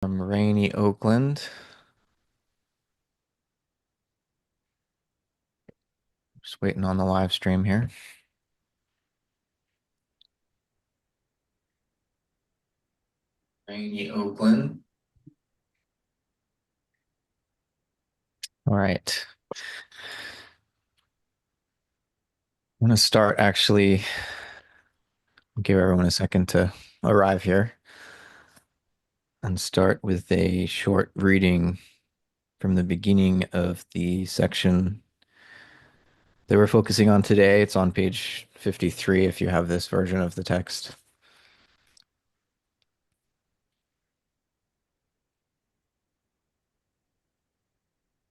From rainy Oakland. Just waiting on the live stream here. Rainy Oakland. All right. I'm going to start actually, give everyone a second to arrive here and start with a short reading from the beginning of the section that we're focusing on today. It's on page 53 if you have this version of the text.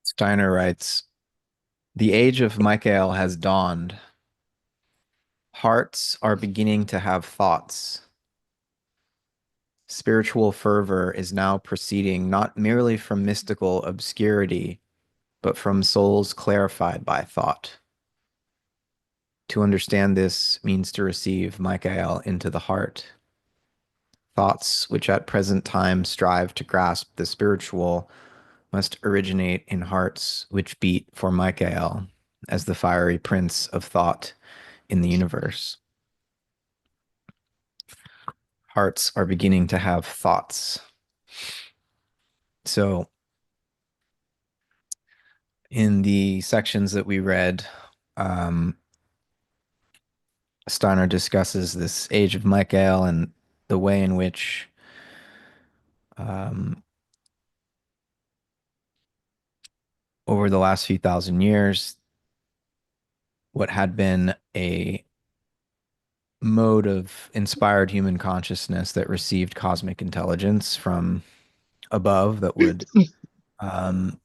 Steiner writes, "The age of Michael has dawned. Hearts are beginning to have thoughts. Spiritual fervor is now proceeding not merely from mystical obscurity, but from souls clarified by thought. To understand this means to receive Michael into the heart. Thoughts which at present time strive to grasp the spiritual must originate in hearts which beat for Michael as the fiery prince of thought in the universe. Hearts are beginning to have thoughts." So in the sections that we read, um, Steiner discusses this age of Michael and the way in which um, over the last few thousand years, what had been a mode of inspired human consciousness that received cosmic intelligence from above that would um,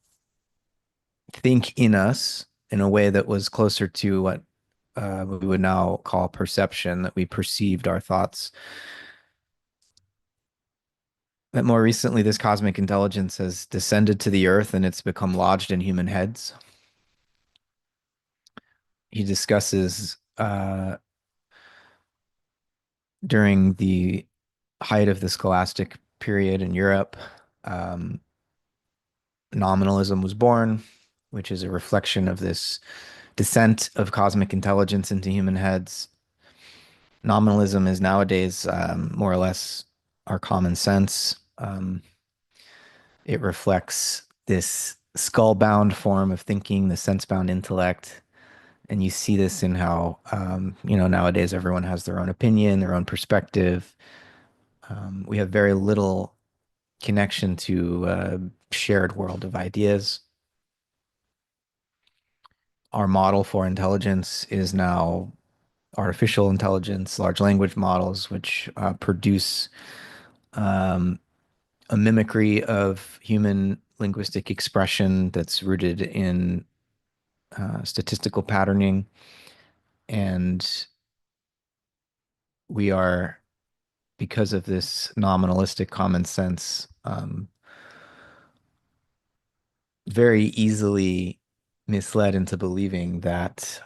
think in us in a way that was closer to what we would now call perception, that we perceived our thoughts. That more recently, this cosmic intelligence has descended to the earth and it's become lodged in human heads. He discusses during the height of the scholastic period in Europe, um, nominalism was born, which is a reflection of this descent of cosmic intelligence into human heads. Nominalism is nowadays more or less our common sense. It reflects this skull-bound form of thinking, the sense-bound intellect. And you see this in how, nowadays everyone has their own opinion, their own perspective. We have very little connection to a shared world of ideas. Our model for intelligence is now artificial intelligence, large language models, which produce um, a mimicry of human linguistic expression that's rooted in statistical patterning. And we are, because of this nominalistic common sense, very easily misled into believing that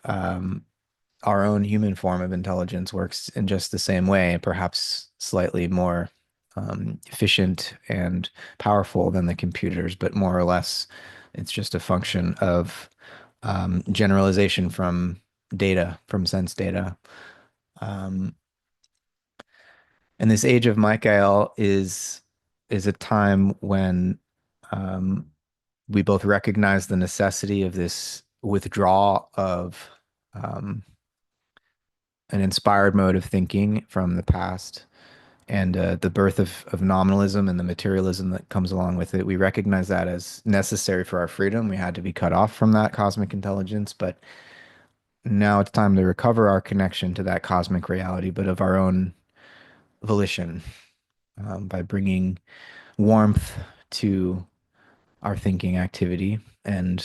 our own human form of intelligence works in just the same way, perhaps slightly more efficient and powerful than the computers, but more or less it's just a function of generalization from data, from sense data. Um, and this age of Michael is a time when um, we both recognize the necessity of this withdrawal of um, an inspired mode of thinking from the past and the birth of nominalism and the materialism that comes along with it. We recognize that as necessary for our freedom. We had to be cut off from that cosmic intelligence, but now it's time to recover our connection to that cosmic reality, but of our own volition, by bringing warmth to our thinking activity. And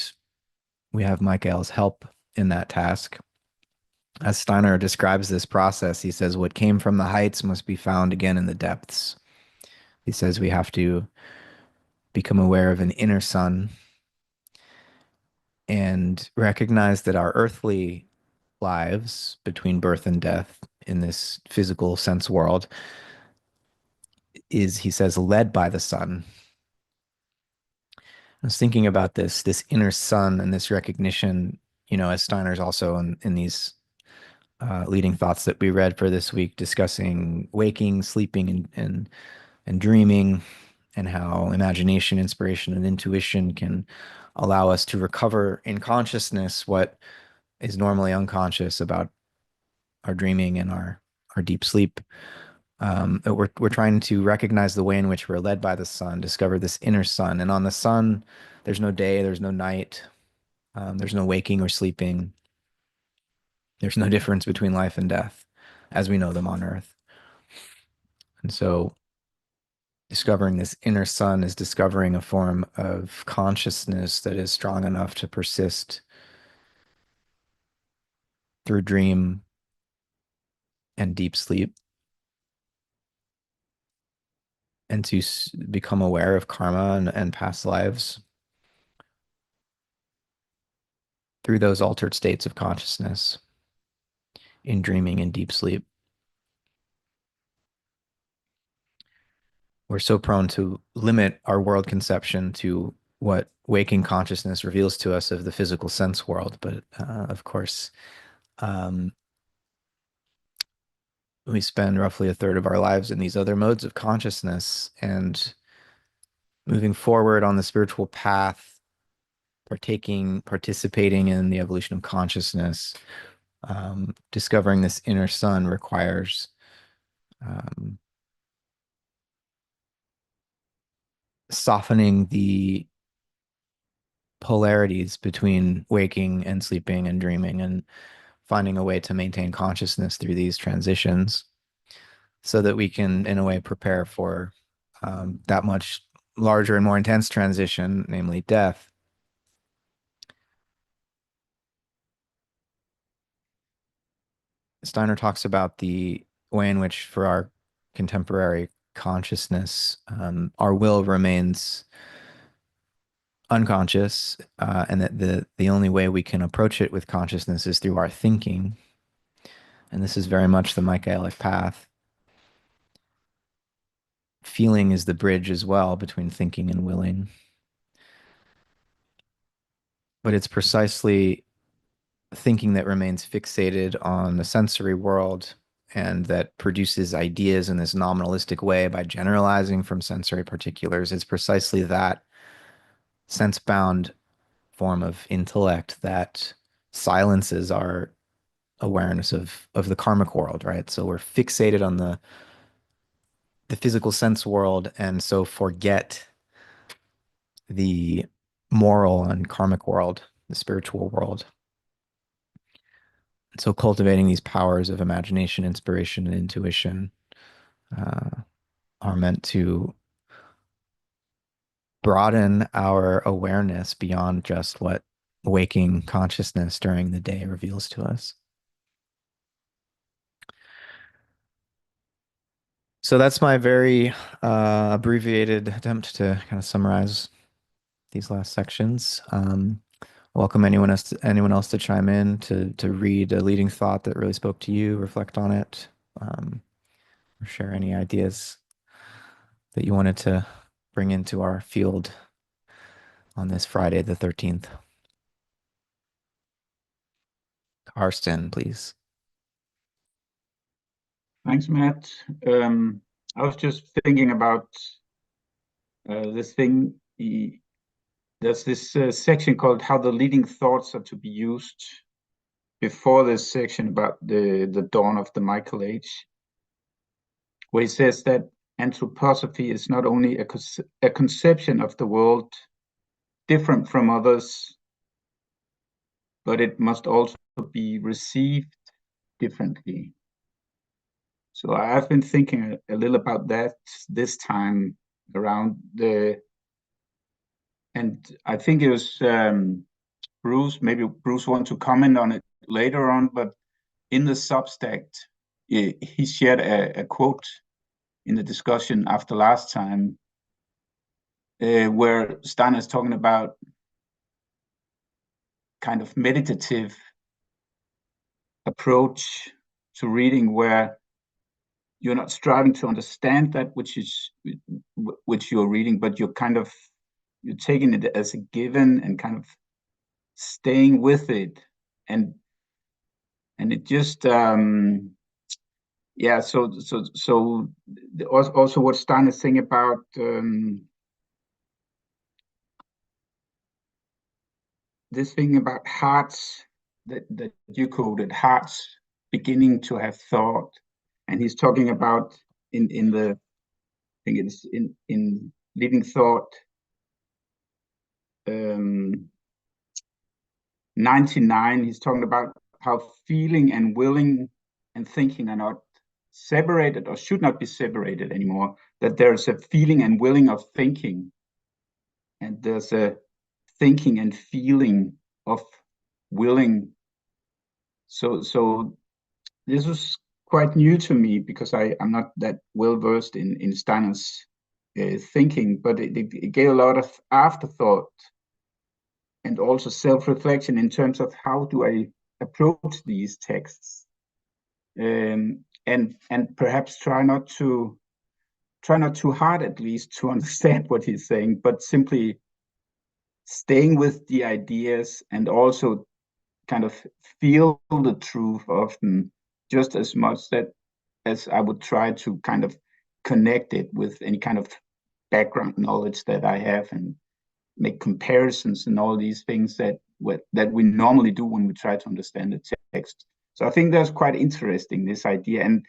we have Michael's help in that task. As Steiner describes this process, he says, "What came from the heights must be found again in the depths." He says we have to become aware of an inner sun and recognize that our earthly lives between birth and death in this physical sense world is, he says, led by the sun. was thinking about this inner sun and this recognition, as Steiner's also in these leading thoughts that we read for this week, discussing waking, sleeping, and dreaming, and how imagination, inspiration, and intuition can allow us to recover in consciousness what is normally unconscious about our dreaming and our deep sleep. We're trying to recognize the way in which we're led by the sun, discover this inner sun, and on the sun, there's no day, there's no night, there's no waking or sleeping. There's no difference between life and death as we know them on Earth. And so discovering this inner sun is discovering a form of consciousness that is strong enough to persist through dream and deep sleep, and to become aware of karma and past lives through those altered states of consciousness in dreaming and deep sleep. We're so prone to limit our world conception to what waking consciousness reveals to us of the physical sense world. But of course, um, we spend roughly a third of our lives in these other modes of consciousness, and moving forward on the spiritual path, participating in the evolution of consciousness, discovering this inner sun requires um, softening the polarities between waking and sleeping and dreaming, and finding a way to maintain consciousness through these transitions so that we can, in a way, prepare for that much larger and more intense transition, namely death. Steiner talks about the way in which, for our contemporary consciousness, our will remains unconscious, and that the only way we can approach it with consciousness is through our thinking. And this is very much the Michaelic path. Feeling is the bridge as well between thinking and willing. But it's precisely thinking that remains fixated on the sensory world and that produces ideas in this nominalistic way by generalizing from sensory particulars. It's precisely that sense-bound form of intellect that silences our awareness of the karmic world, right? So we're fixated on the physical sense world, and so forget the moral and karmic world, the spiritual world. So cultivating these powers of imagination, inspiration, and intuition uh, are meant to broaden our awareness beyond just what waking consciousness during the day reveals to us. So that's my very abbreviated attempt to kind of summarize these last sections. Welcome anyone else to chime in, to read a leading thought that really spoke to you, reflect on it, or share any ideas that you wanted to bring into our field on this Friday the 13th. Karsten, please. Thanks, Matt. I was just thinking about this thing. There's this section called How the Leading Thoughts Are to Be Used before this section about the dawn of the Michael Age, where he says that anthroposophy is not only a conception of the world different from others, but it must also be received differently. So I've been thinking a little about that this time around and I think it was Bruce. Maybe Bruce wants to comment on it later on, but in the Substack, he shared a quote in the discussion after last time, where Stan is talking about kind of meditative approach to reading, where you're not striving to understand that which you're reading, but you're kind of you're taking it as a given and kind of staying with it, and it just yeah. So also what Stein is saying about this thing about hearts that you quoted, hearts beginning to have thought, and he's talking about in the I think it's in Living Thought 99. He's talking about how feeling and willing and thinking are not separated or should not be separated anymore. That there's a feeling and willing of thinking, and there's a thinking and feeling of willing. So this was quite new to me because I'm not that well versed in Steiner's thinking, but it gave a lot of afterthought and also self-reflection in terms of how do I approach these texts, and perhaps try not too hard at least to understand what he's saying, but simply staying with the ideas and also kind of feel the truth often just as much that as I would try to kind of connect it with any kind of background knowledge that I have and make comparisons and all these things that we normally do when we try to understand the text. So I think that's quite interesting, this idea. And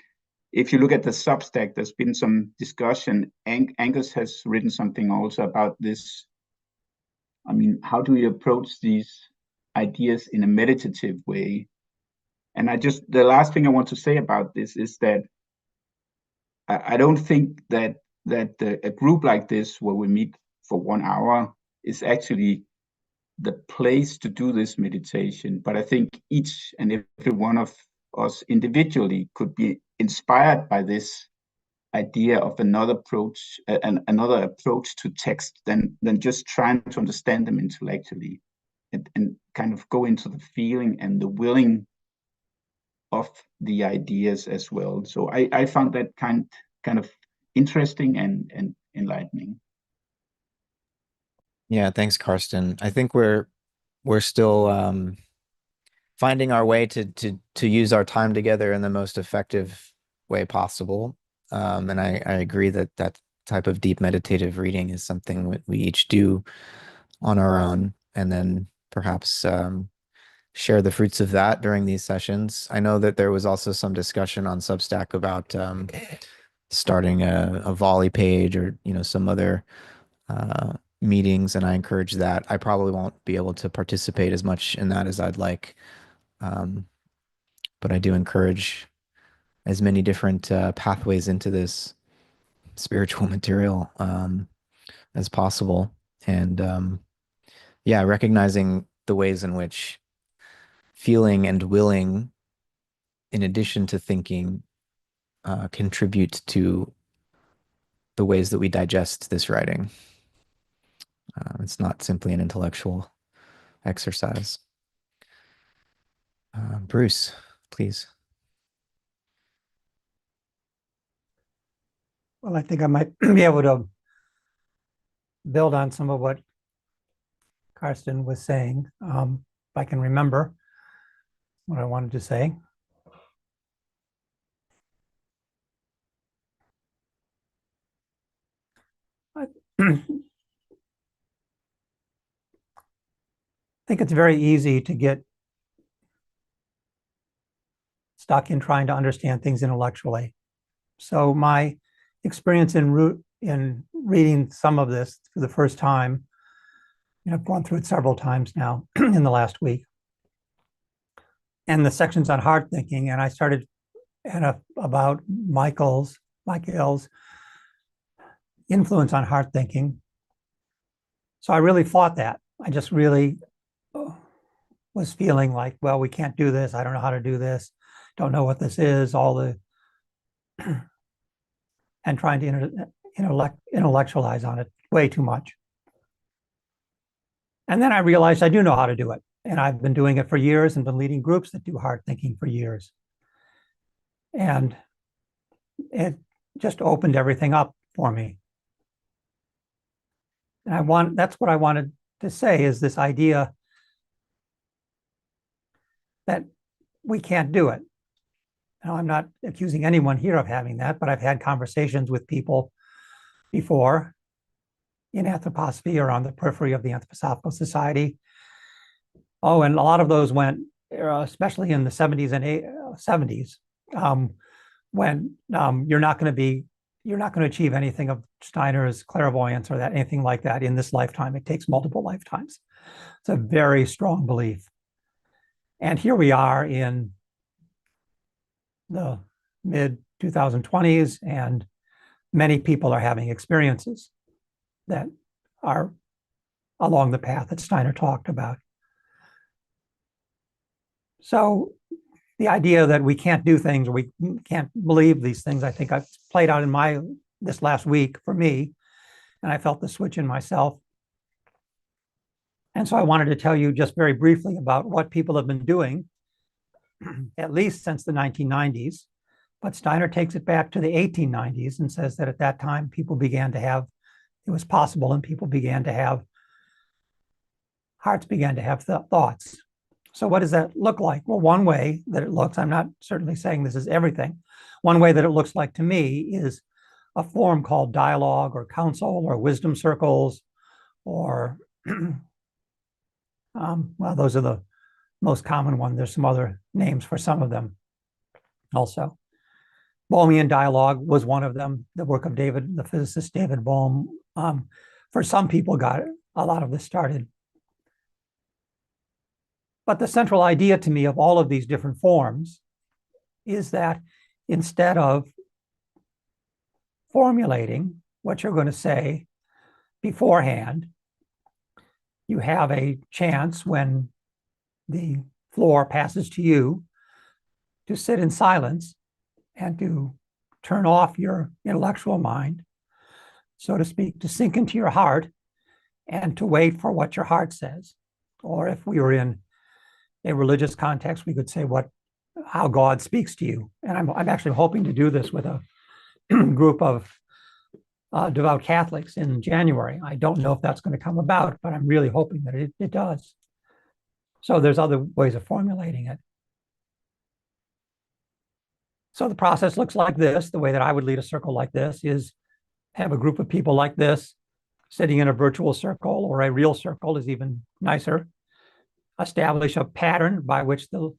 if you look at the Substack, there's been some discussion. Angus has written something also about this. I mean, how do we approach these ideas in a meditative way? And the last thing I want to say about this is that I don't think that a group like this where we meet for 1 hour is actually the place to do this meditation. But I think each and every one of us individually could be inspired by this idea of another approach to text than just trying to understand them intellectually, and kind of go into the feeling and the willing of the ideas as well. So I found that kind of interesting and enlightening. Yeah, thanks, Karsten. I think we're still finding our way to use our time together in the most effective way possible. And I agree that that type of deep meditative reading is something we each do on our own, and then perhaps share the fruits of that during these sessions. I know that there was also some discussion on Substack about starting a volley page or some other meetings, and I encourage that. I probably won't be able to participate as much in that as I'd like, um, but I do encourage as many different pathways into this spiritual material as possible. And yeah, recognizing the ways in which feeling and willing, in addition to thinking, contribute to the ways that we digest this writing. It's not simply an intellectual exercise. Bruce, please. Well, I think I might be able to build on some of what Karsten was saying, if I can remember what I wanted to say. I think it's very easy to get stuck in trying to understand things intellectually. So my experience in reading some of this for the first time, I've gone through it several times now in the last week, and the sections on hard thinking, and I started about Michael's influence on hard thinking. So I really fought that. I just really was feeling like, well, we can't do this. I don't know how to do this. Don't know what this is. And trying to intellectualize on it way too much. And then I realized I do know how to do it. And I've been doing it for years and been leading groups that do hard thinking for years. And it just opened everything up for me. And that's what I wanted to say, is this idea that we can't do it. Now, I'm not accusing anyone here of having that, but I've had conversations with people before in anthroposophy or on the periphery of the Anthroposophical Society. Oh, and a lot of those went, especially in the 70s and 70s, when you're not going to achieve anything of Steiner's clairvoyance or that anything like that in this lifetime. It takes multiple lifetimes. It's a very strong belief. And here we are in the mid 2020s, and many people are having experiences that are along the path that Steiner talked about. So the idea that we can't do things or we can't believe these things, I think I've played out in this last week for me, and I felt the switch in myself. And so I wanted to tell you just very briefly about what people have been doing, at least since the 1990s. But Steiner takes it back to the 1890s and says that at that time, it was possible, and hearts began to have thoughts. So what does that look like? Well, one way that it looks, I'm not certainly saying this is everything. One way that it looks like to me is a form called dialogue or counsel or wisdom circles, or, well, those are the most common one. There's some other names for some of them also. Bohmian dialogue was one of them. The work of the physicist David Bohm, for some people, got a lot of this started. But the central idea to me of all of these different forms is that instead of formulating what you're going to say beforehand, you have a chance when the floor passes to you to sit in silence and to turn off your intellectual mind, so to speak, to sink into your heart and to wait for what your heart says. Or if we were in a religious context, we could say how God speaks to you. And I'm actually hoping to do this with a group of devout Catholics in January. I don't know if that's going to come about, but I'm really hoping that it does. So there's other ways of formulating it. So the process looks like this. The way that I would lead a circle like this is have a group of people like this sitting in a virtual circle, or a real circle is even nicer. Establish a pattern by which the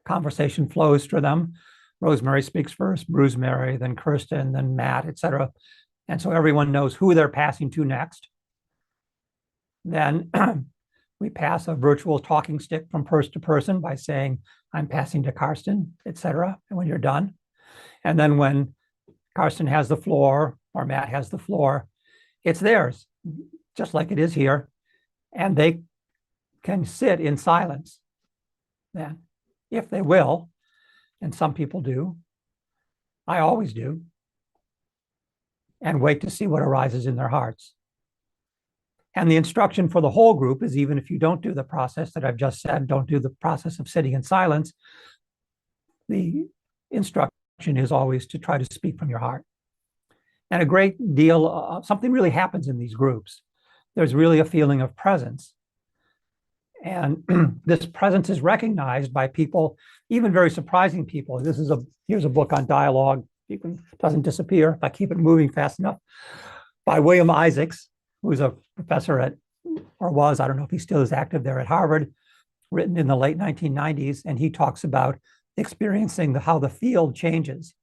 conversation flows for them. Rosemary speaks first, Bruce-Mary, then Kirsten, then Matt, etc. And so everyone knows who they're passing to next. Then we pass a virtual talking stick from person to person by saying, I'm passing to Karsten, etc. And when you're done. And then when Karsten has the floor or Matt has the floor, it's theirs, just like it is here. And they can sit in silence then, if they will. And some people do. I always do. And wait to see what arises in their hearts. And the instruction for the whole group is, even if you don't do the process that I've just said, don't do the process of sitting in silence, the instruction is always to try to speak from your heart. And a great deal, something really happens in these groups. There's really a feeling of presence. And this presence is recognized by people, even very surprising people. Here's a book on dialogue. It doesn't disappear if I keep it moving fast enough, by William Isaacs, who's a professor I don't know if he still is active there at Harvard, written in the late 1990s. And he talks about experiencing how the field changes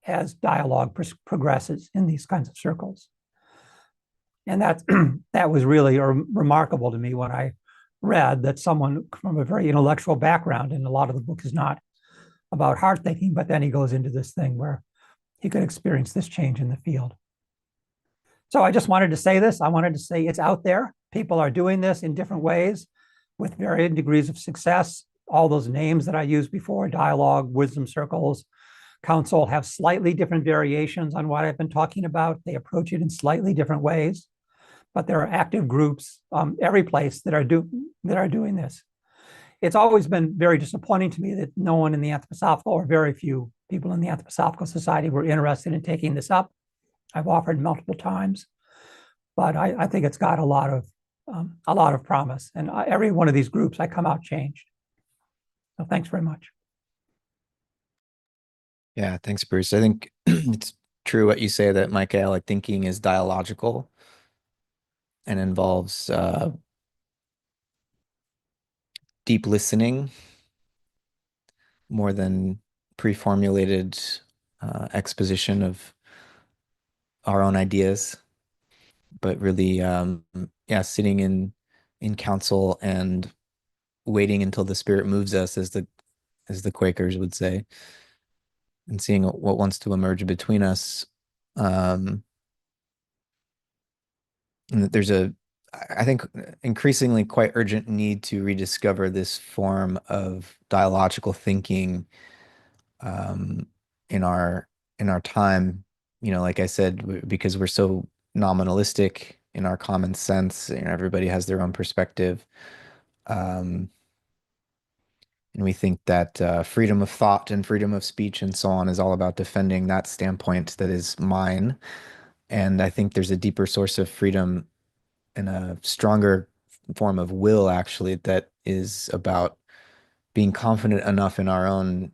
as dialogue progresses in these kinds of circles. And that was really remarkable to me when I read that someone from a very intellectual background, and a lot of the book is not about heart thinking, but then he goes into this thing where he could experience this change in the field. So I just wanted to say this. I wanted to say it's out there. People are doing this in different ways with varying degrees of success. All those names that I used before, dialogue, wisdom circles, council, have slightly different variations on what I've been talking about. They approach it in slightly different ways, but there are active groups every place that are doing this. It's always been very disappointing to me that no one in the Anthroposophical, or very few people in the Anthroposophical Society, were interested in taking this up. I've offered multiple times, but I think it's got a lot of promise. And every one of these groups, I come out changed. So thanks very much. Yeah, thanks, Bruce. I think it's true what you say that Michaelic thinking is dialogical and involves deep listening more than pre-formulated exposition of our own ideas, but really, yeah, sitting in council and waiting until the spirit moves us, as the Quakers would say, and seeing what wants to emerge between us. Um, and there's I think, increasingly quite urgent need to rediscover this form of dialogical thinking um, in our time. You know, like I said, because we're so nominalistic in our common sense, you know, everybody has their own perspective. Um, and we think that freedom of thought and freedom of speech and so on is all about defending that standpoint that is mine. And I think there's a deeper source of freedom and a stronger form of will, actually, that is about being confident enough in our own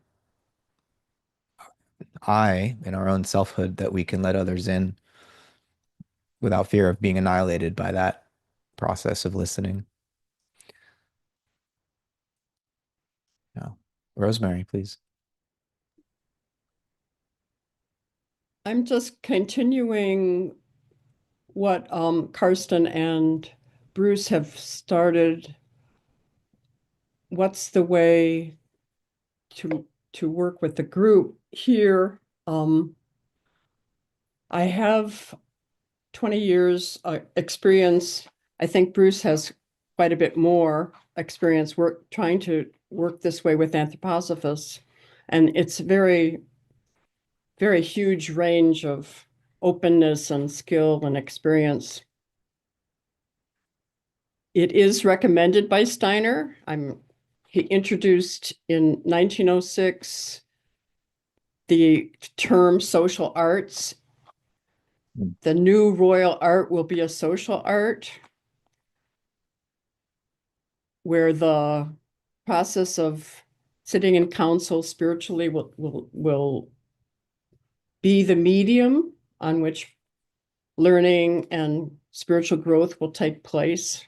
in our own selfhood, that we can let others in without fear of being annihilated by that process of listening. Yeah. Rosemary, please. I'm just continuing what Karsten and Bruce have started. What's the way to work with the group here? I have 20 years experience. I think Bruce has quite a bit more experience trying to work this way with anthroposophists. And it's very, very huge range of openness and skill and experience. It is recommended by Steiner. He introduced in 1906 the term social arts. The new royal art will be a social art where the process of sitting in council spiritually will be the medium on which learning and spiritual growth will take place.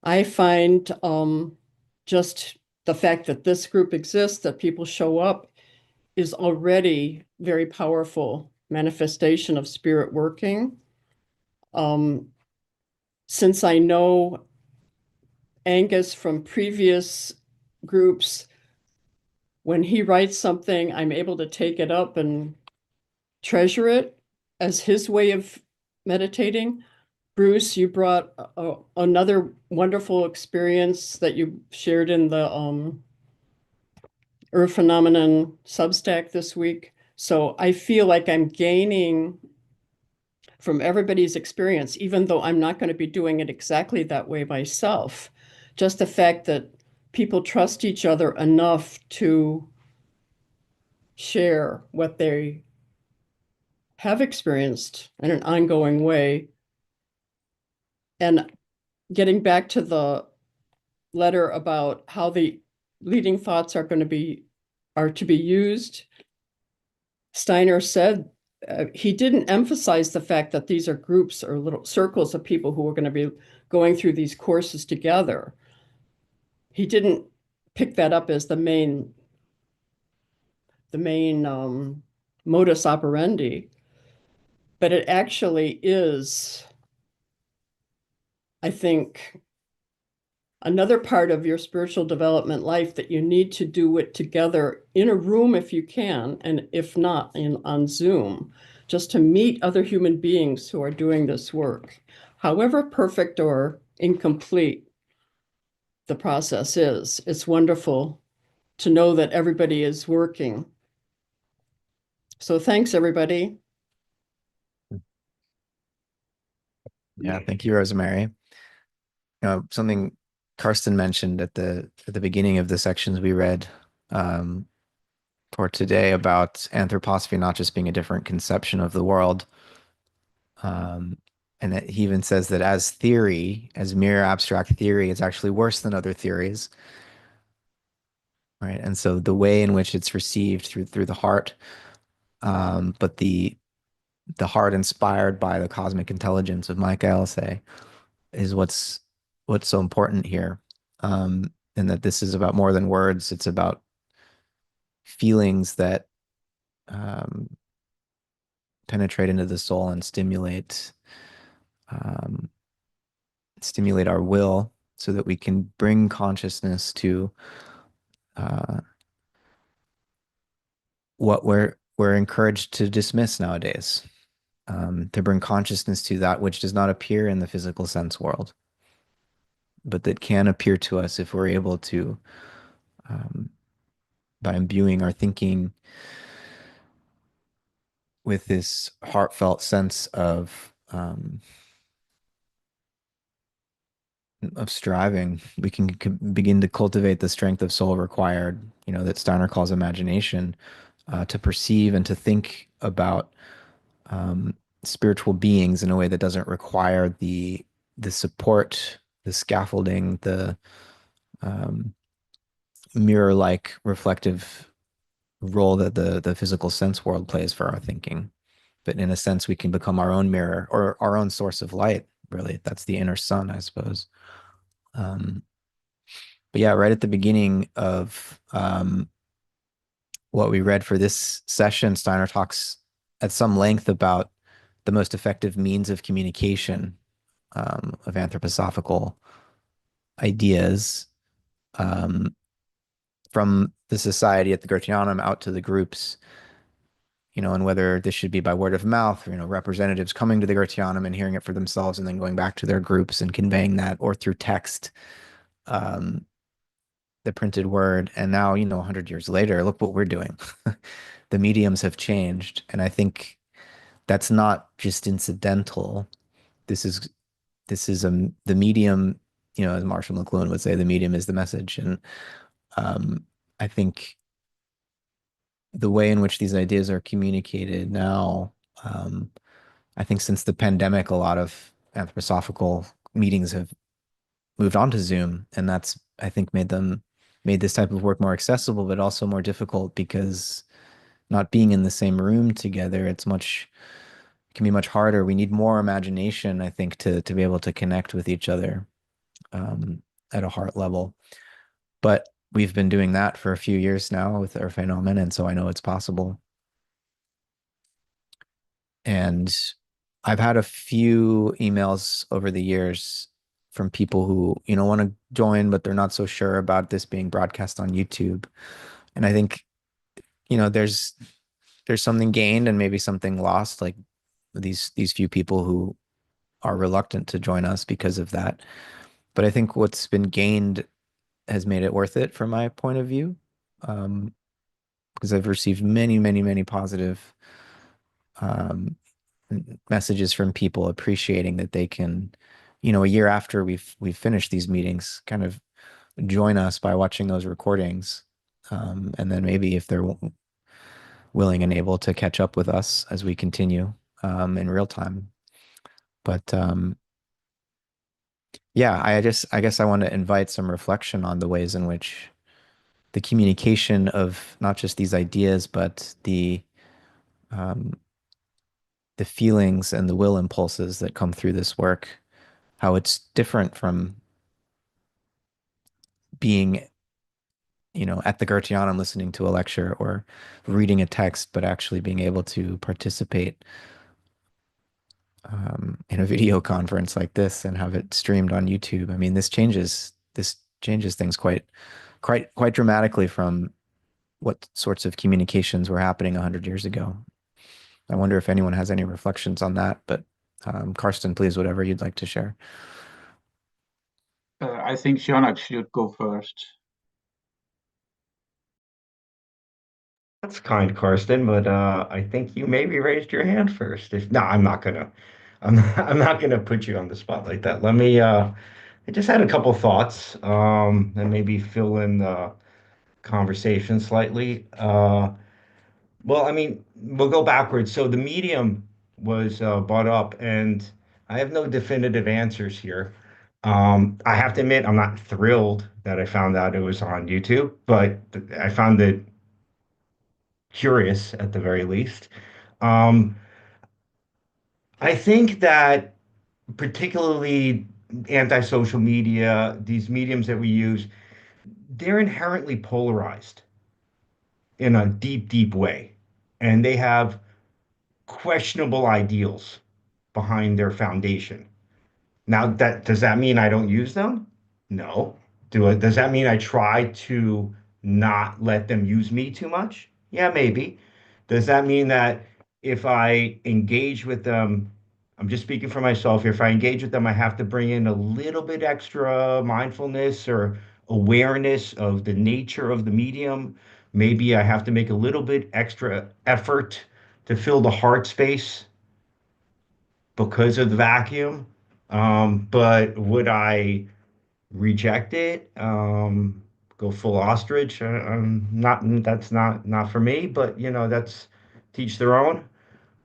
I find just the fact that this group exists, that people show up, is already very powerful manifestation of spirit working. Since I know Angus from previous groups, when he writes something, I'm able to take it up and treasure it as his way of meditating. Bruce, you brought another wonderful experience that you shared in the Earth Phenomenon Substack this week. So I feel like I'm gaining from everybody's experience, even though I'm not going to be doing it exactly that way myself. Just the fact that people trust each other enough to share what they have experienced in an ongoing way. And getting back to the letter about how the leading thoughts are to be used, Steiner said he didn't emphasize the fact that these are groups or little circles of people who are going to be going through these courses together. He didn't pick that up as the main modus operandi, but it actually is, I think, another part of your spiritual development life that you need to do it together in a room if you can, and if not, on Zoom, just to meet other human beings who are doing this work. However perfect or incomplete the process is, it's wonderful to know that everybody is working. So thanks, everybody. Yeah, thank you, Rosemary. Something Karsten mentioned at the beginning of the sections we read um, for today about anthroposophy not just being a different conception of the world, Um, and that he even says that as theory, as mere abstract theory, it's actually worse than other theories, right? And so the way in which it's received through the heart, but the heart inspired by the cosmic intelligence of Michael say is what's so important here. And that this is about more than words. It's about feelings that um, penetrate into the soul and um, stimulate our will so that we can bring consciousness to uh, what we're encouraged to dismiss nowadays, to bring consciousness to that which does not appear in the physical sense world, but that can appear to us if we're able to, um, by imbuing our thinking with this heartfelt sense of striving, we can begin to cultivate the strength of soul required, that Steiner calls imagination, to perceive and to think about um, spiritual beings in a way that doesn't require the support, the scaffolding, the um, mirror-like reflective role that the physical sense world plays for our thinking. But in a sense, we can become our own mirror or our own source of light. Really, that's the inner sun, I suppose. Um, but yeah, right at the beginning of what we read for this session, Steiner talks at some length about the most effective means of communication of anthroposophical ideas, um, from the society at the Goetheanum out to the groups, and whether this should be by word of mouth, or, representatives coming to the Goetheanum and hearing it for themselves and then going back to their groups and conveying that, or through text, um, the printed word. And now, 100 years later, look what we're doing. The mediums have changed. And I think that's not just incidental. This is the medium, as Marshall McLuhan would say, the medium is the message. And um, I think the way in which these ideas are communicated now, um, I think since the pandemic, a lot of anthroposophical meetings have moved on to Zoom, and that's, I think, made this type of work more accessible, but also more difficult because not being in the same room together, it can be much harder. We need more imagination, I think, to be able to connect with each other um, at a heart level. But we've been doing that for a few years now with our phenomenon, and so I know it's possible. And I've had a few emails over the years from people who, want to join, but they're not so sure about this being broadcast on YouTube. And I think, there's something gained and maybe something lost, like these few people who are reluctant to join us because of that. But I think what's been gained has made it worth it from my point of view. Um, because I've received many, many, many positive um, messages from people appreciating that they can, a year after we've finished these meetings, kind of join us by watching those recordings, and then maybe if they're willing and able to catch up with us as we continue in real time. But yeah, I guess I want to invite some reflection on the ways in which the communication of not just these ideas, but um, the feelings and the will impulses that come through this work, how it's different from being, at the Goetheanum listening to a lecture or reading a text, but actually being able to participate in a video conference like this and have it streamed on YouTube. I mean, this changes things quite dramatically from what sorts of communications were happening 100 years ago. I wonder if anyone has any reflections on that, but Karsten, please, whatever you'd like to share. I think Shonak should go first. That's kind, Karsten, but I think you maybe raised your hand first. If no, I'm not gonna. I'm not gonna put you on the spot like that. I just had a couple thoughts, and maybe fill in the conversation slightly. Well, I mean, we'll go backwards. So the medium was brought up, and I have no definitive answers here. I have to admit, I'm not thrilled that I found out it was on YouTube, but I found it curious at the very least. Um, I think that particularly anti-social media, these mediums that we use, they're inherently polarized in a deep, deep way. And they have questionable ideals behind their foundation. Now, that does that mean I don't use them? No. Does that mean I try to not let them use me too much? Yeah, maybe. Does that mean that if I engage with them, I'm just speaking for myself here, if I engage with them, I have to bring in a little bit extra mindfulness or awareness of the nature of the medium? Maybe I have to make a little bit extra effort to fill the heart space because of the vacuum. But would I reject it? Go full ostrich? I'm not. That's not for me. But that's teach their own.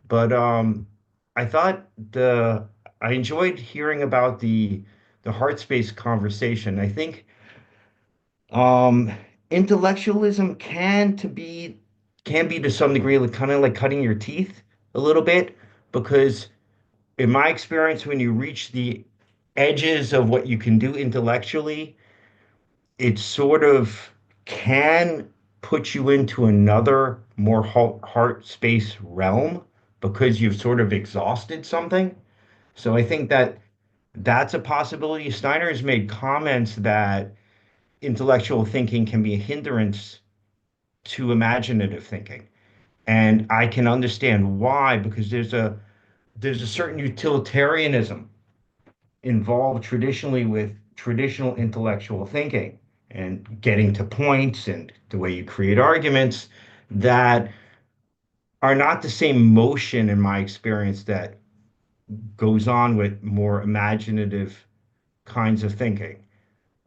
But I thought I enjoyed hearing about the heart space conversation. I think um, intellectualism can be to some degree like kind of like cutting your teeth a little bit because in my experience, when you reach the edges of what you can do intellectually, it sort of can put you into another more heart space realm because you've sort of exhausted something. So I think that that's a possibility. Steiner has made comments that intellectual thinking can be a hindrance to imaginative thinking. And I can understand why, because there's a certain utilitarianism involved traditionally with traditional intellectual thinking and getting to points and the way you create arguments that are not the same motion in my experience that goes on with more imaginative kinds of thinking.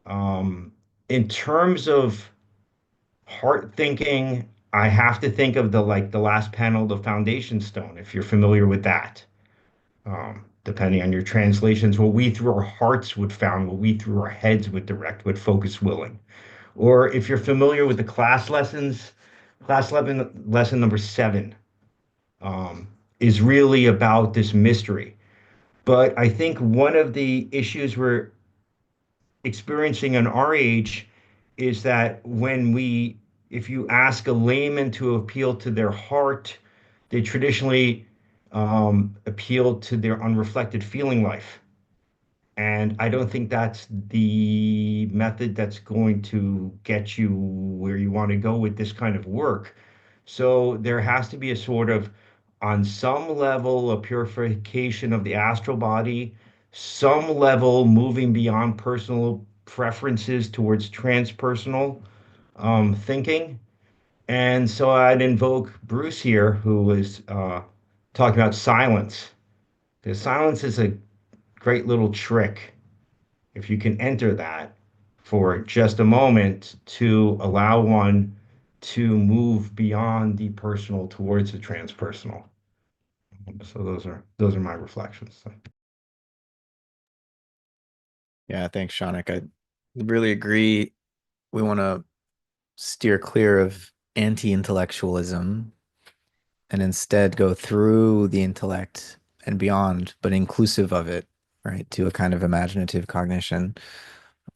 Um, in terms of heart thinking, I have to think of the last panel, the foundation stone, if you're familiar with that. Depending on your translations, what we through our hearts would found, what we through our heads would direct, would focus willing. Or if you're familiar with the class lessons, lesson number 7 um, is really about this mystery. But I think one of the issues we're experiencing in our age is that if you ask a layman to appeal to their heart, they traditionally appeal to their unreflected feeling life. And I don't think that's the method that's going to get you where you want to go with this kind of work. So there has to be a sort of, on some level, a purification of the astral body, some level moving beyond personal preferences towards transpersonal thinking. And so I'd invoke Bruce here, who was talking about silence. Because silence is a great little trick if you can enter that for just a moment to allow one to move beyond the personal towards the transpersonal. So those are my reflections. Yeah, thanks, Shanik. I really agree. We want to steer clear of anti-intellectualism and instead go through the intellect and beyond, but inclusive of it, right, to a kind of imaginative cognition.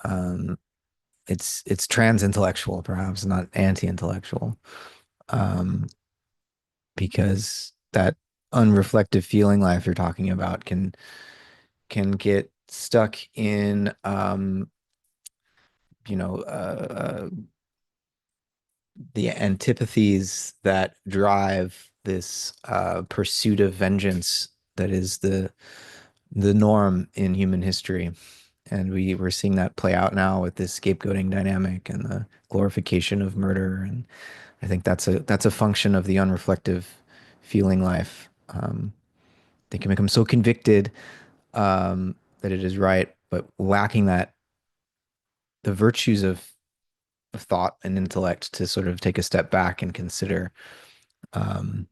Um, it's trans-intellectual, perhaps not anti-intellectual, um, because that unreflective feeling life you're talking about can get stuck in you know the antipathies that drive this pursuit of vengeance that is the norm in human history. And we're seeing that play out now with this scapegoating dynamic and the glorification of murder. And I think that's a function of the unreflective feeling life. They can become so convicted that it is right, but lacking the virtues of thought and intellect to sort of take a step back and consider um,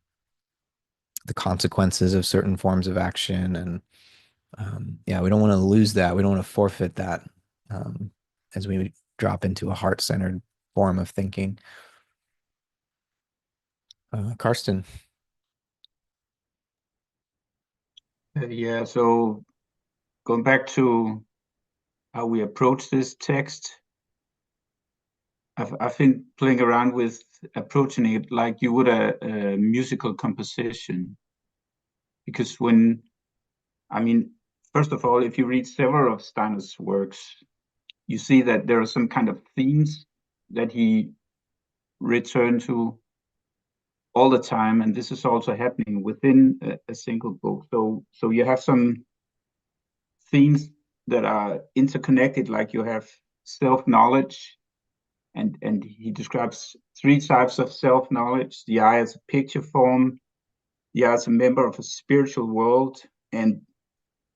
the consequences of certain forms of action. And yeah, we don't want to lose that. We don't want to forfeit that as we drop into a heart-centered form of thinking. Karsten. Yeah, so going back to how we approach this text, I've been playing around with approaching it like you would a musical composition. Because I mean, first of all, if you read several of Steiner's works, you see that there are some kind of themes that he returned to all the time, and this is also happening within a single book. So you have some themes that are interconnected, like you have self-knowledge, and he describes three types of self-knowledge: the I as a picture form, the I as a member of a spiritual world, and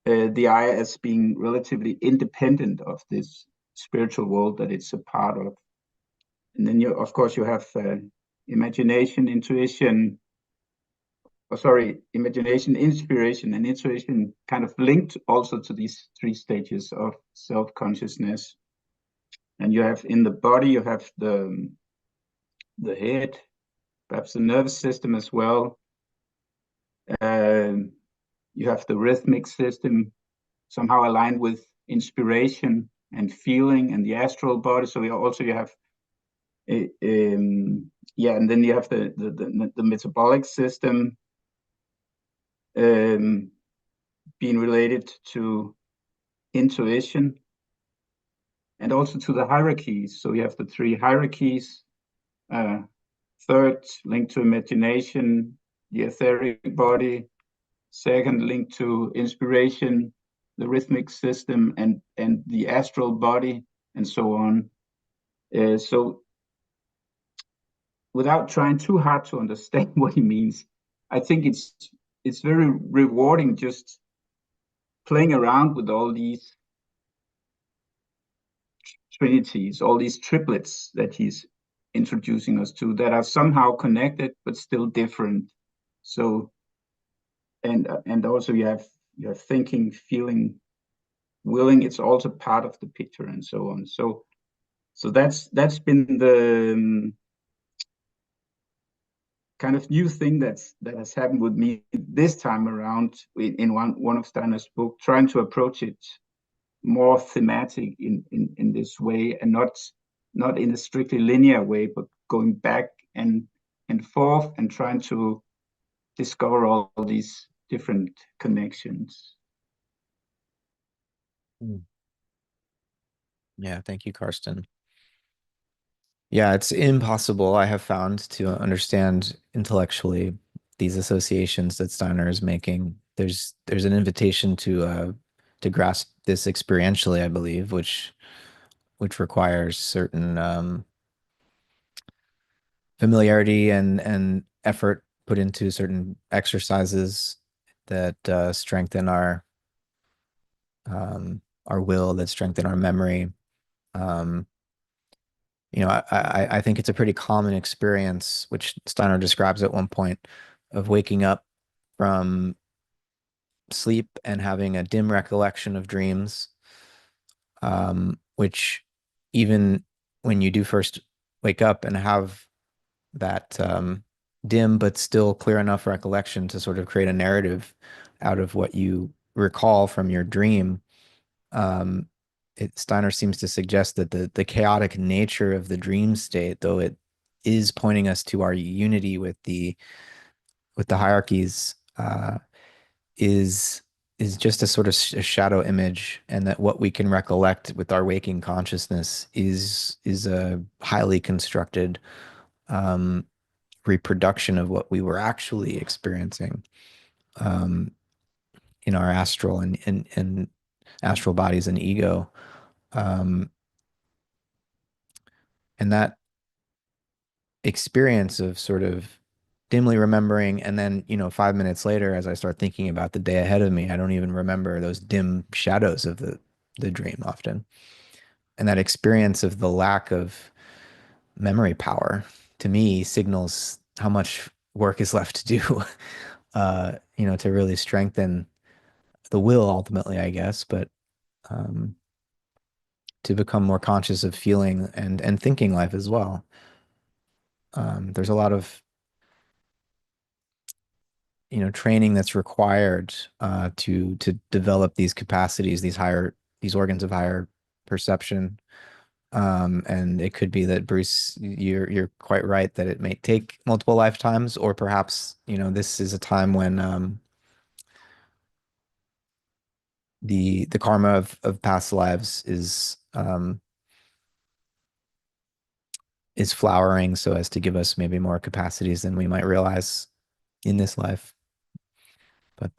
the I as being relatively independent of this spiritual world that it's a part of. And then you, of course, you have imagination, intuition, imagination, inspiration, and intuition kind of linked also to these three stages of self-consciousness. And you have in the body, you have the head, perhaps the nervous system as well. You have the rhythmic system somehow aligned with inspiration and feeling, and the astral body. So you have yeah, and then you have the metabolic system being related to intuition and also to the hierarchies. So you have the three hierarchies. Third, linked to imagination, the etheric body. Second, linked to inspiration, the rhythmic system, and the astral body, and so on. So without trying too hard to understand what he means, I think it's very rewarding just playing around with all these trinities, all these triplets that he's introducing us to that are somehow connected but still different. So and also you have thinking, feeling, willing. It's also part of the picture and so on. So that's been the kind of new thing that has happened with me this time around in one of Steiner's book, trying to approach it more thematic in this way, and not in a strictly linear way, but going back and forth and trying to discover all these different connections. Yeah, thank you, Karsten. Yeah, it's impossible, I have found, to understand intellectually these associations that Steiner is making. There's an invitation to grasp this experientially, I believe, which requires certain familiarity and effort put into certain exercises that strengthen our will, that strengthen our memory. Um, I think it's a pretty common experience, which Steiner describes at one point, of waking up from sleep and having a dim recollection of dreams, which even when you do first wake up and have that dim but still clear enough recollection to sort of create a narrative out of what you recall from your dream, um, Steiner seems to suggest that the chaotic nature of the dream state, though it is pointing us to our unity with the hierarchies, is just a sort of a shadow image, and that what we can recollect with our waking consciousness is a highly constructed reproduction of what we were actually experiencing um, in our astral and astral bodies and ego. Um, and that experience of sort of dimly remembering, and then 5 minutes later, as I start thinking about the day ahead of me, I don't even remember those dim shadows of the dream often. And that experience of the lack of memory power, to me, signals how much work is left to do to really strengthen the will ultimately, I guess, but um, to become more conscious of feeling and thinking life as well. There's a lot of training that's required to develop these capacities, these organs of higher perception. And it could be that Bruce, you're quite right that it may take multiple lifetimes, or perhaps this is a time when the karma of past lives is flowering so as to give us maybe more capacities than we might realize in this life. But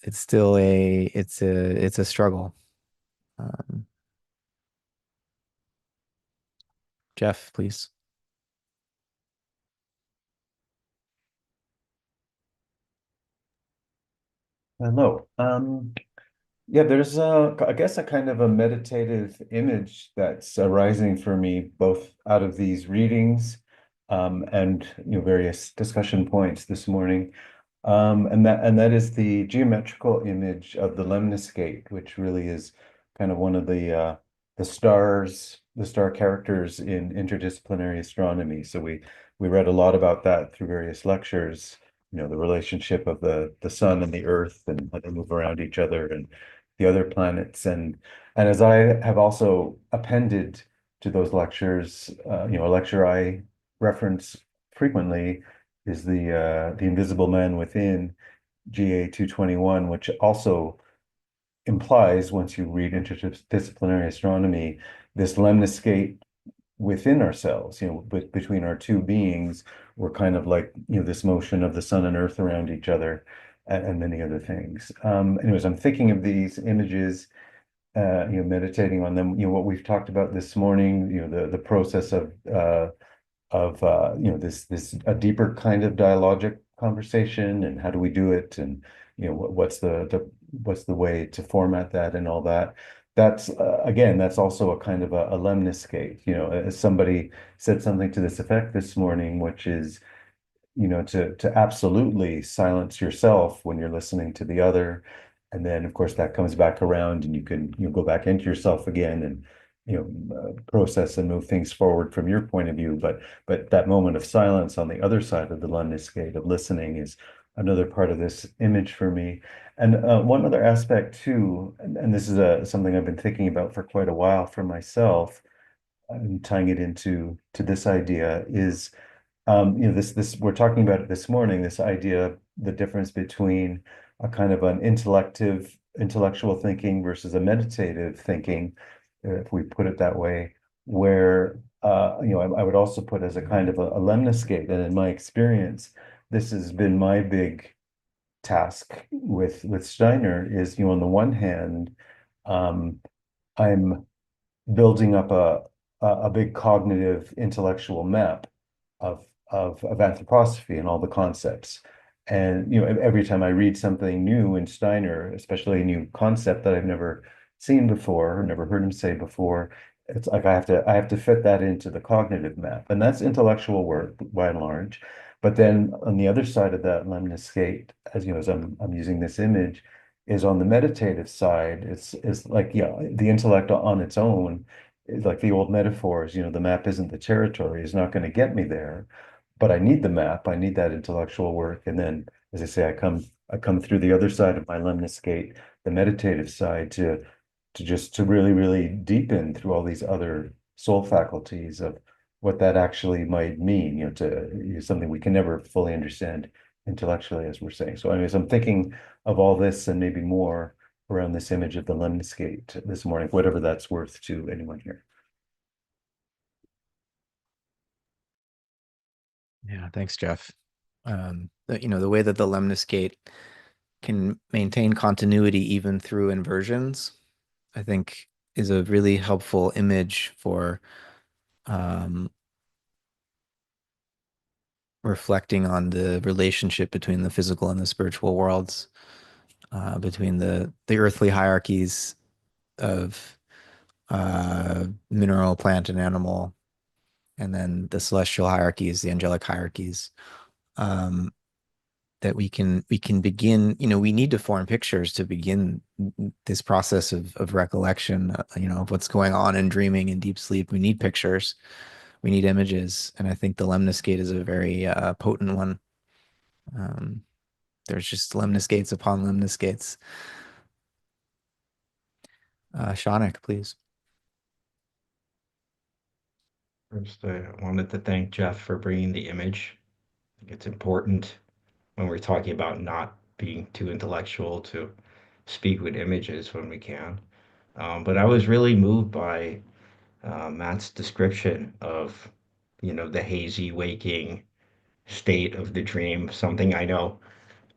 it's still it's a struggle. Um, Jeff, please. Hello. Yeah, there's I guess a kind of a meditative image that's arising for me, both out of these readings, and various discussion points this morning. And that is the geometrical image of the lemniscate, which really is kind of one of the star characters in interdisciplinary astronomy. So we read a lot about that through various lectures, the relationship of the sun and the earth and how they move around each other and the other planets. And as I have also appended to those lectures, a lecture I reference frequently is the Invisible Man Within, GA 221, which also implies, once you read interdisciplinary astronomy, this lemniscate within ourselves, between our two beings, we're kind of like, this motion of the sun and earth around each other, and many other things. Anyways, I'm thinking of these images, meditating on them, what we've talked about this morning, the process of this a deeper kind of dialogic conversation, and how do we do it, and what's the way to format that and all that. That's again, that's also a kind of a lemniscate. As somebody said something to this effect this morning, which is, to absolutely silence yourself when you're listening to the other. And then, of course, that comes back around, and you go back into yourself again, and process and move things forward from your point of view. But that moment of silence on the other side of the lemniscate of listening is another part of this image for me. And one other aspect too, and this is something I've been thinking about for quite a while for myself, and tying it into this idea is, this we're talking about it this morning, this idea, the difference between a kind of an intellectual thinking versus a meditative thinking, if we put it that way, where I would also put as a kind of a lemniscate. And in my experience, this has been my big task with Steiner is, on the one hand, um, I'm building up a big cognitive intellectual map of anthroposophy and all the concepts. And every time I read something new in Steiner, especially a new concept that I've never seen before, or never heard him say before, it's like I have to fit that into the cognitive map. And that's intellectual work by and large. But then on the other side of that lemniscate, as I'm using this image, is on the meditative side. It's like, the intellect on its own, like the old metaphors, the map isn't the territory, is not going to get me there. But I need the map, I need that intellectual work. And then, as I say, I come through the other side of my lemniscate, the meditative side, to really, really deepen through all these other soul faculties of what that actually might mean, something we can never fully understand intellectually, as we're saying. So anyways, I'm thinking of all this and maybe more around this image of the lemniscate this morning, whatever that's worth to anyone here. Yeah, thanks, Jeff. The way that the lemniscate can maintain continuity even through inversions, I think is a really helpful image for um, reflecting on the relationship between the physical and the spiritual worlds, between the earthly hierarchies of mineral, plant, and animal, and then the celestial hierarchies, the angelic hierarchies. um, that we can begin, we need to form pictures to begin this process of recollection, of what's going on in dreaming and deep sleep. We need pictures, we need images, and I think the lemniscate is a very potent one. Um, there's just lemniscates upon lemniscates. Shanik, please. First, I wanted to thank Jeff for bringing the image. I think it's important when we're talking about not being too intellectual to speak with images when we can. But I was really moved by Matt's description of, the hazy waking state of the dream, something I know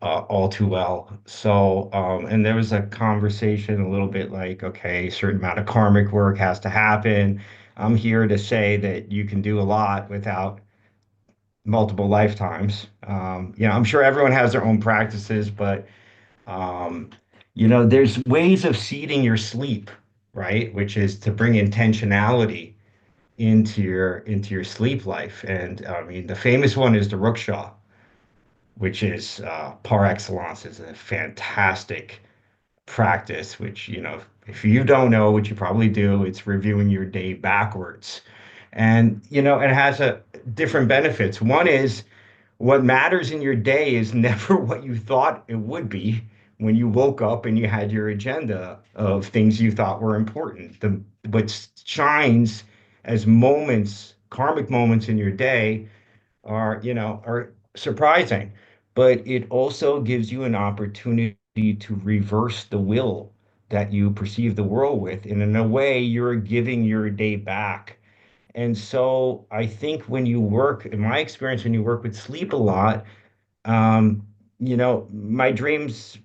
all too well. So, and there was a conversation a little bit like, okay, a certain amount of karmic work has to happen. I'm here to say that you can do a lot without multiple lifetimes. I'm sure everyone has their own practices, but um, there's ways of seeding your sleep, right? Which is to bring intentionality into your sleep life. And I mean, the famous one is the Rookshaw, which is par excellence. Is a fantastic practice, which, if you don't know, which you probably do, it's reviewing your day backwards. And, it has a different benefits. One is what matters in your day is never what you thought it would be when you woke up and you had your agenda of things you thought were important. What shines as moments, karmic moments in your day are surprising, but it also gives you an opportunity to reverse the will that you perceive the world with. And in a way, you're giving your day back. And so I think when you work, in my experience, when you work with sleep a lot, um, my dreams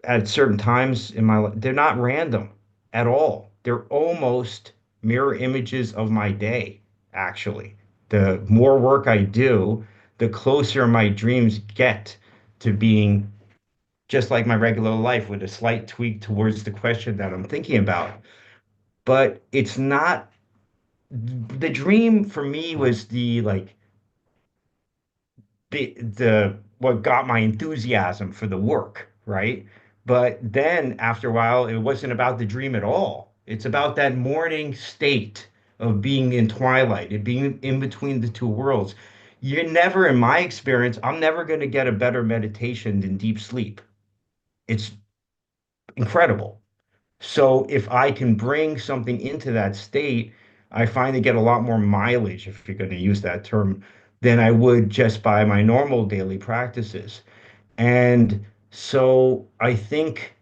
at certain times in my life, they're not random at all. They're almost mirror images of my day, actually. The more work I do, the closer my dreams get to being just like my regular life with a slight tweak towards the question that I'm thinking about. But it's not the dream for me was the what got my enthusiasm for the work, right? But then after a while, it wasn't about the dream at all. It's about that morning state of being in twilight and being in between the two worlds. You're never, in my experience, I'm never going to get a better meditation than deep sleep. It's incredible. So if I can bring something into that state, I find to get a lot more mileage, if you're going to use that term, than I would just by my normal daily practices. And so I think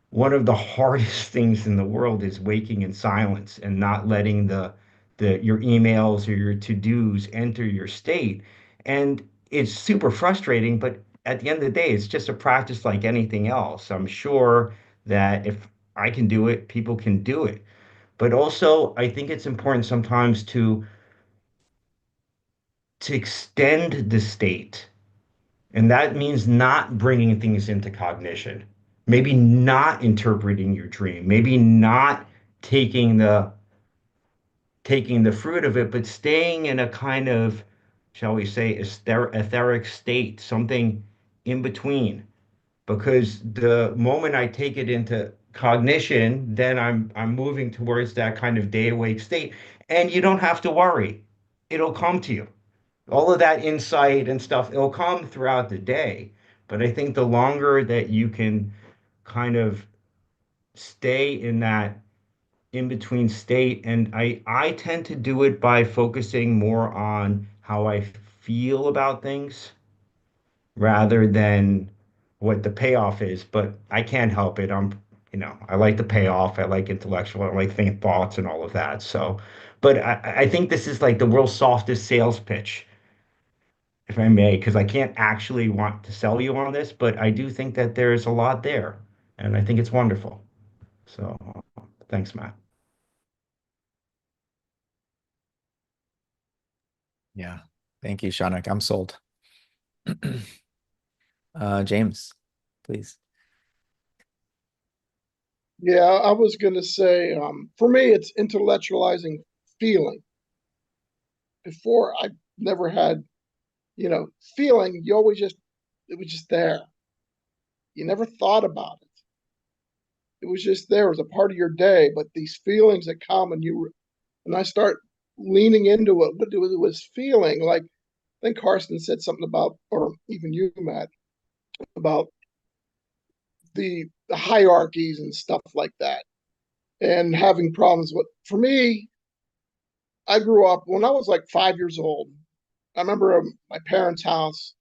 one of the hardest things in the world is waking in silence and not letting the your emails or your to-dos enter your state. And it's super frustrating, but at the end of the day, it's just a practice like anything else. I'm sure that if I can do it, people can do it. But also, I think it's important sometimes to extend the state. And that means not bringing things into cognition, maybe not interpreting your dream, maybe not taking the taking the fruit of it, but staying in a kind of, shall we say, etheric state, something in between. Because the moment I take it into cognition, then I'm moving towards that kind of day awake state. And you don't have to worry. It'll come to you. All of that insight and stuff, it'll come throughout the day. But I think the longer that you can kind of stay in that in between state, and I tend to do it by focusing more on how I feel about things rather than what the payoff is. But I can't help it. I like the payoff. I like intellectual. I like thinking thoughts and all of that. So, but I think this is like the world's softest sales pitch, if I may, because I can't actually want to sell you on this, but I do think that there's a lot there, and I think it's wonderful. So, thanks, Matt. Yeah. Thank you, Shanik. I'm sold. James, please. Yeah, I was going to say, for me, it's intellectualizing feeling. Before, I never had feeling, it was just there. You never thought about it. It was just there. It was a part of your day. But these feelings that come and I start leaning into it, what it was feeling like. I think Carsten said something about, or even you, Matt, about the hierarchies and stuff like that, and having problems with. For me, I grew up when I was like 5 years old. I remember my parents' house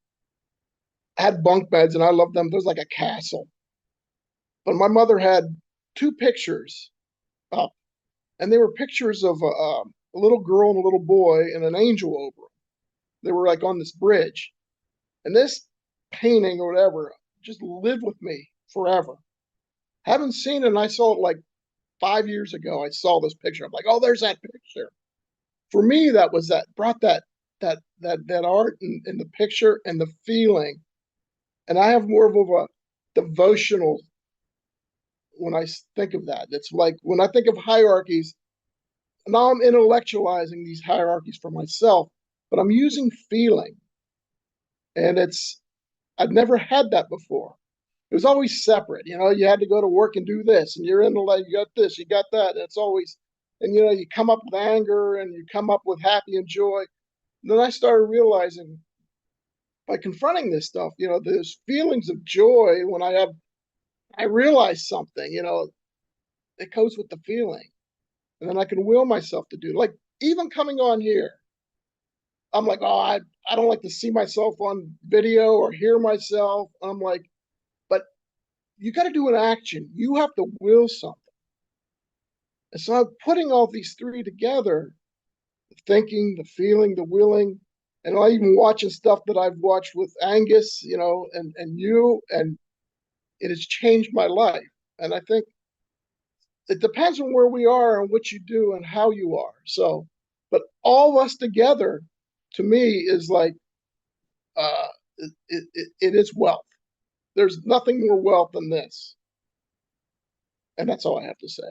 had bunk beds, and I loved them. There was like a castle, but my mother had two pictures up, and they were pictures of a little girl and a little boy and an angel over them. They were like on this bridge, and this painting or whatever just lived with me forever. Haven't seen it, and I saw it like 5 years ago. I saw this picture. I'm like, oh, there's that picture. For me, that brought that art and the picture and the feeling. And I have more of a devotional when I think of that. It's like when I think of hierarchies, now I'm intellectualizing these hierarchies for myself, but I'm using feeling. And I've never had that before. It was always separate. You had to go to work and do this, and you're in the light, you got this, you got that. And it's always, and you come up with anger and you come up with happy and joy. And then I started realizing by confronting this stuff, there's feelings of joy when I realize something, it goes with the feeling. And then I can will myself to do it. Like even coming on here, I'm like, oh, I don't like to see myself on video or hear myself. I'm like, but you got to do an action. You have to will something. And so I'm putting all these three together, the thinking, the feeling, the willing, and I even watching stuff that I've watched with Angus, and you, and it has changed my life. And I think it depends on where we are and what you do and how you are. So, but all of us together, to me, is like uh, it is wealth. There's nothing more wealth than this, and that's all I have to say.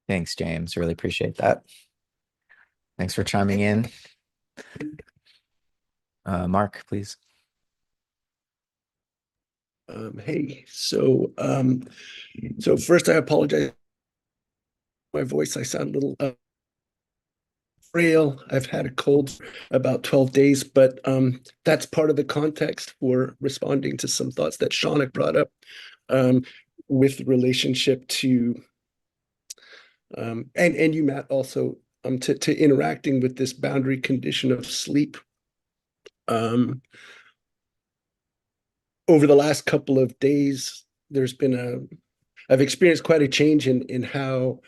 Thanks, James. Really appreciate that. Thanks for chiming in. Mark, please. Hey, so first I apologize. My voice, I sound a little frail. I've had a cold for about 12 days, but that's part of the context for responding to some thoughts that Shauna brought up with relationship to, and you, Matt, also to interacting with this boundary condition of sleep. Over the last couple of days, I've experienced quite a change in how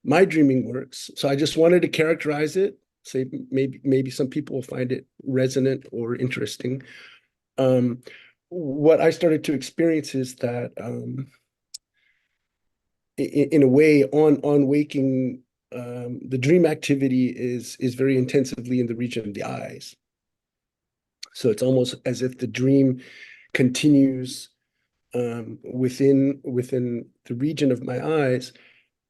my dreaming works. So I just wanted to characterize it, say maybe some people will find it resonant or interesting. What I started to experience is that in a way on waking, the dream activity is very intensively in the region of the eyes. So it's almost as if the dream continues within the region of my eyes.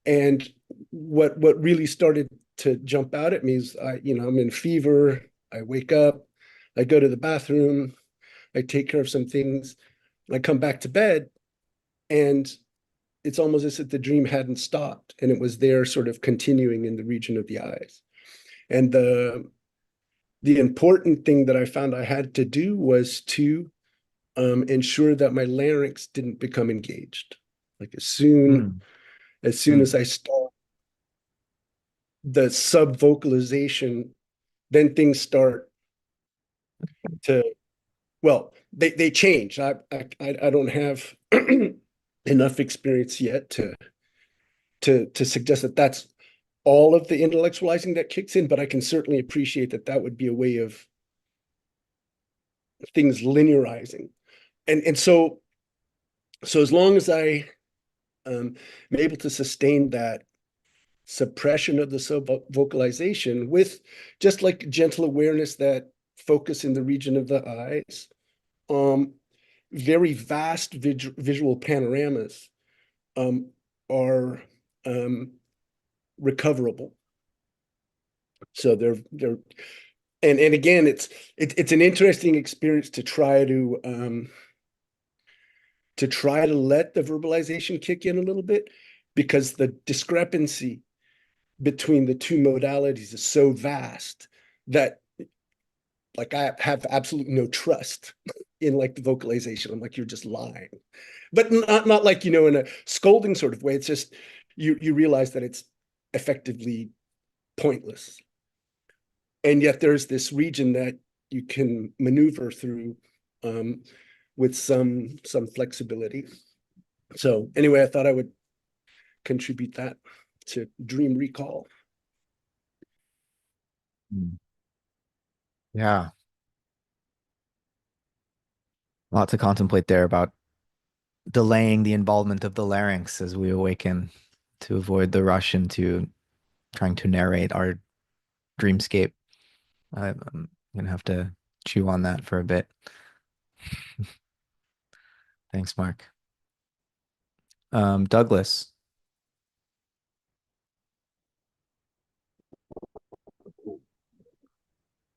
And what really started to jump out at me is I'm in fever. I wake up, I go to the bathroom, I take care of some things, I come back to bed, and it's almost as if the dream hadn't stopped and it was there sort of continuing in the region of the eyes. And the important thing that I found I had to do was to ensure that my larynx didn't become engaged. Like as soon as I start the subvocalization, then things start to, well, they change. I don't have enough experience yet to suggest that that's all of the intellectualizing that kicks in, but I can certainly appreciate that would be a way of things linearizing. And so as long as I am able to sustain that suppression of the subvocalization with just like gentle awareness that focus in the region of the eyes, very vast visual panoramas are recoverable. So they're and again, it's an interesting experience to try to let the verbalization kick in a little bit, because the discrepancy between the two modalities is so vast that like I have absolutely no trust in like the vocalization. I'm like, you're just lying. But not like, in a scolding sort of way. It's just you realize that it's effectively pointless. And yet there's this region that you can maneuver through um, with some flexibility. So anyway, I thought I would contribute that to dream recall. Yeah, a lot to contemplate there about delaying the involvement of the larynx as we awaken to avoid the rush into trying to narrate our dreamscape. I'm gonna have to chew on that for a bit. Thanks, Mark. Douglas.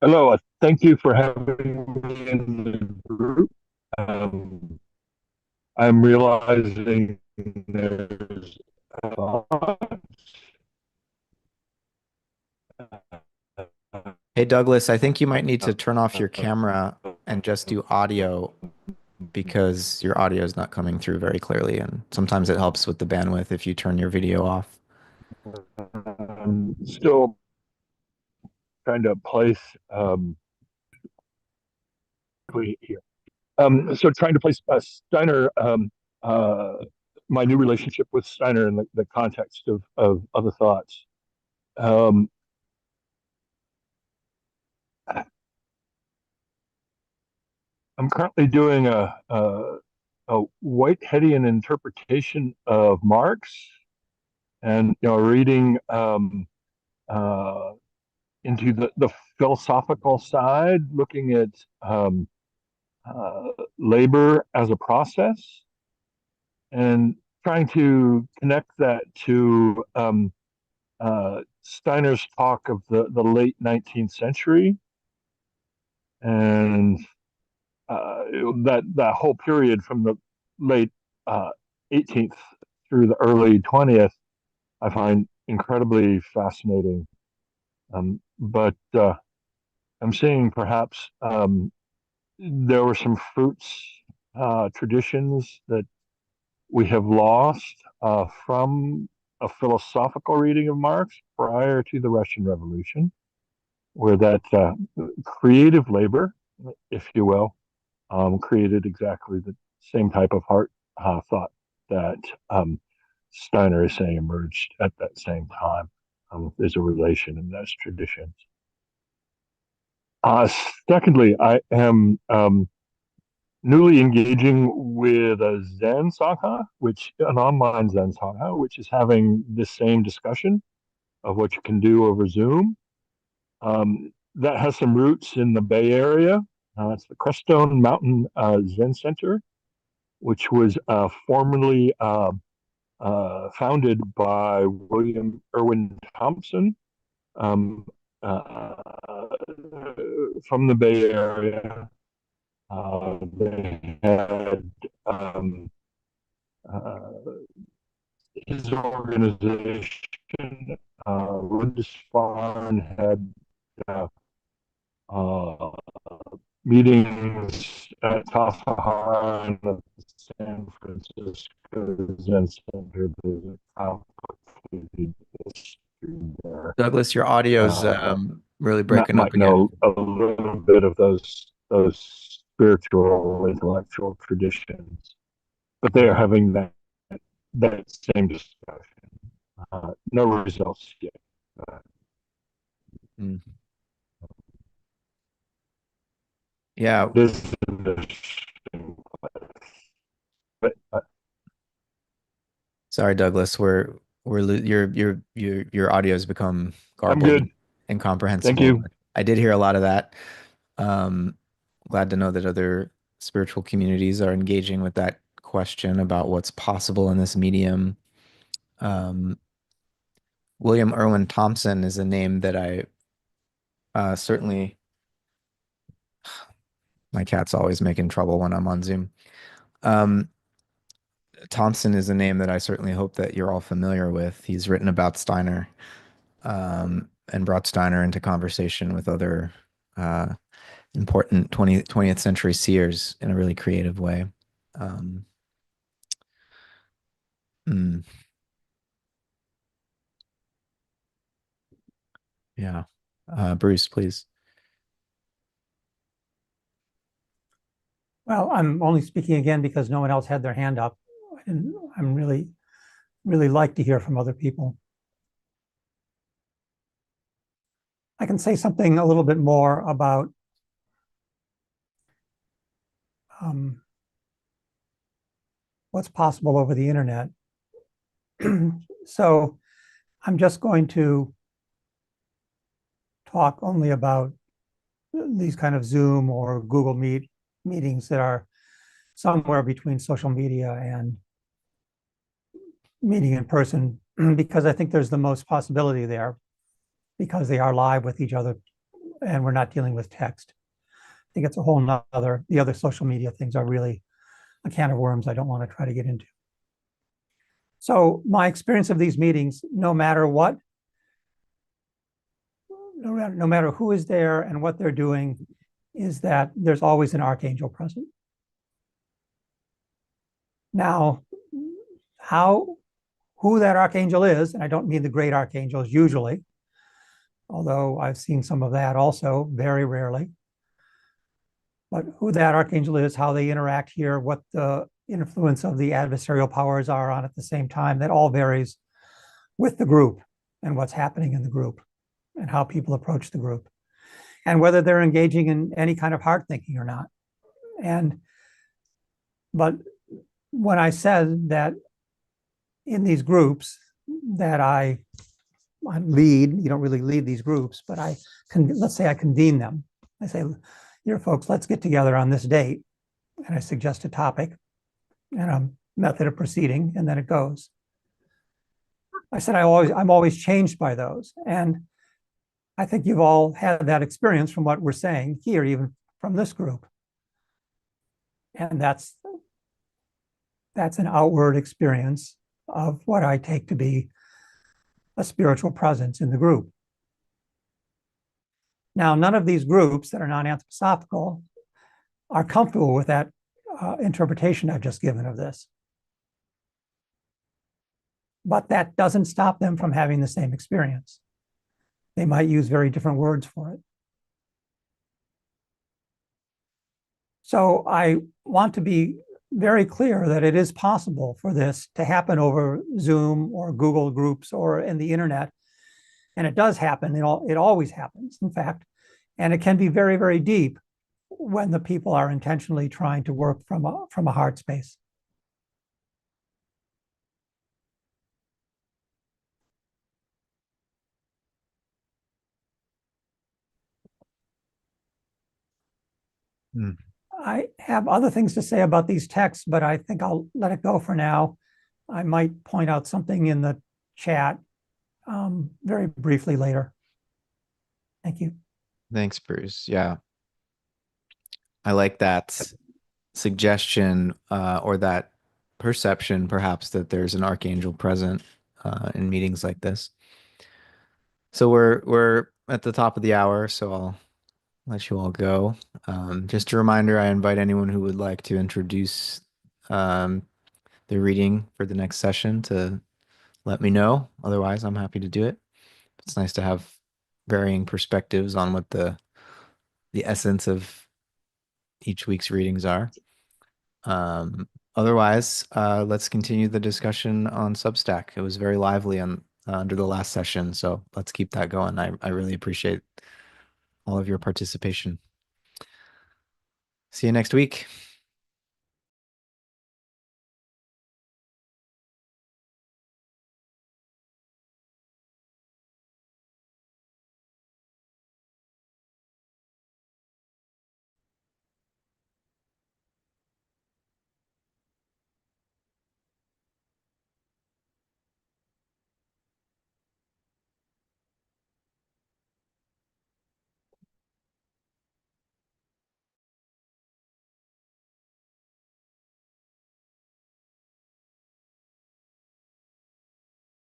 Hello, thank you for having me in the group. Um, I'm realizing there's a lot. Hey, Douglas, I think you might need to turn off your camera and just do audio because your audio is not coming through very clearly. And sometimes it helps with the bandwidth if you turn your video off. I'm still trying to place here. So trying to place Steiner, uh, my new relationship with Steiner in the context of other thoughts. Um, I'm currently doing a Whiteheadian interpretation of Marx, and reading uh, into the philosophical side, looking at uh, labor as a process, and trying to connect that to Steiner's talk of the late 19th century, and that whole period from the late 18th through the early 20th, I find incredibly fascinating. But I'm seeing perhaps there were some fruits, traditions that we have lost from a philosophical reading of Marx prior to the Russian Revolution, where that creative labor, if you will, created exactly the same type of heart thought that Steiner is saying emerged at that same time. There's a relation in those traditions. Secondly, I am newly engaging with a Zen Sangha, an online Zen Sangha, which is having the same discussion of what you can do over Zoom. That has some roots in the Bay Area. It's the Crestone Mountain Zen Center, which was formerly founded by William Irwin Thompson, um, uh, from the Bay Area. They had uh, his organization, Lindisfarne, had uh, uh, meetings at Tassajara and the San Francisco Zen Center. There's a complicated history there. Douglas, your audio's really Matt breaking up might again. know a little bit of those spiritual, intellectual traditions, but they are having that same discussion. No results yet. Mm. Yeah. This is an interesting place. But Sorry, Douglas. Your audio has become I'm garbled good. and Thank incomprehensible. you. I did hear a lot of that. Um, Glad to know that other spiritual communities are engaging with that question about what's possible in this medium. Um, William Irwin Thompson is a name that I Certainly, my cat's always making trouble when I'm on Zoom. Um, Thompson is a name that I certainly hope that you're all familiar with. He's written about Steiner, and brought Steiner into conversation with other uh, important 20th century seers in a really creative way. Um, mm, yeah. Bruce, please. Well, I'm only speaking again because no one else had their hand up. And I'm really like to hear from other people. I can say something a little bit more about what's possible over the internet. So I'm just going to talk only about these kind of Zoom or Google Meet meetings that are somewhere between social media and meeting in person, because I think there's the most possibility there, because they are live with each other and we're not dealing with text. I think it's a whole nother, the other social media things are really a can of worms I don't want to try to get into. So my experience of these meetings, no matter what, no matter who is there and what they're doing, is that there's always an archangel present. Now, who that archangel is, and I don't mean the great archangels usually, although I've seen some of that also, very rarely. But who that archangel is, how they interact here, what the influence of the adversarial powers are on at the same time, that all varies with the group and what's happening in the group and how people approach the group and whether they're engaging in any kind of hard thinking or not. But when I said that in these groups that I lead, you don't really lead these groups, but let's say I convene them. I say, here, folks, let's get together on this date. And I suggest a topic and a method of proceeding, and then it goes. I said, I'm always changed by those. And I think you've all had that experience from what we're saying here, even from this group. And that's an outward experience of what I take to be a spiritual presence in the group. Now, none of these groups that are non-anthroposophical are comfortable with that interpretation I've just given of this. But that doesn't stop them from having the same experience. They might use very different words for it. So I want to be very clear that it is possible for this to happen over Zoom or Google Groups or in the internet. And it does happen. It always happens, in fact. And it can be very, very deep when the people are intentionally trying to work from a heart space. I have other things to say about these texts, but I think I'll let it go for now. I might point out something in the chat very briefly later. Thank you. Thanks, Bruce. Yeah. I like that suggestion, or that perception, perhaps, that there's an archangel present in meetings like this. So we're at the top of the hour, so I'll let you all go. Just a reminder, I invite anyone who would like to introduce um, the reading for the next session to let me know. Otherwise, I'm happy to do it. It's nice to have varying perspectives on what the essence of each week's readings are. Otherwise, let's continue the discussion on Substack. It was very lively under the last session, so let's keep that going. I really appreciate all of your participation. See you next week.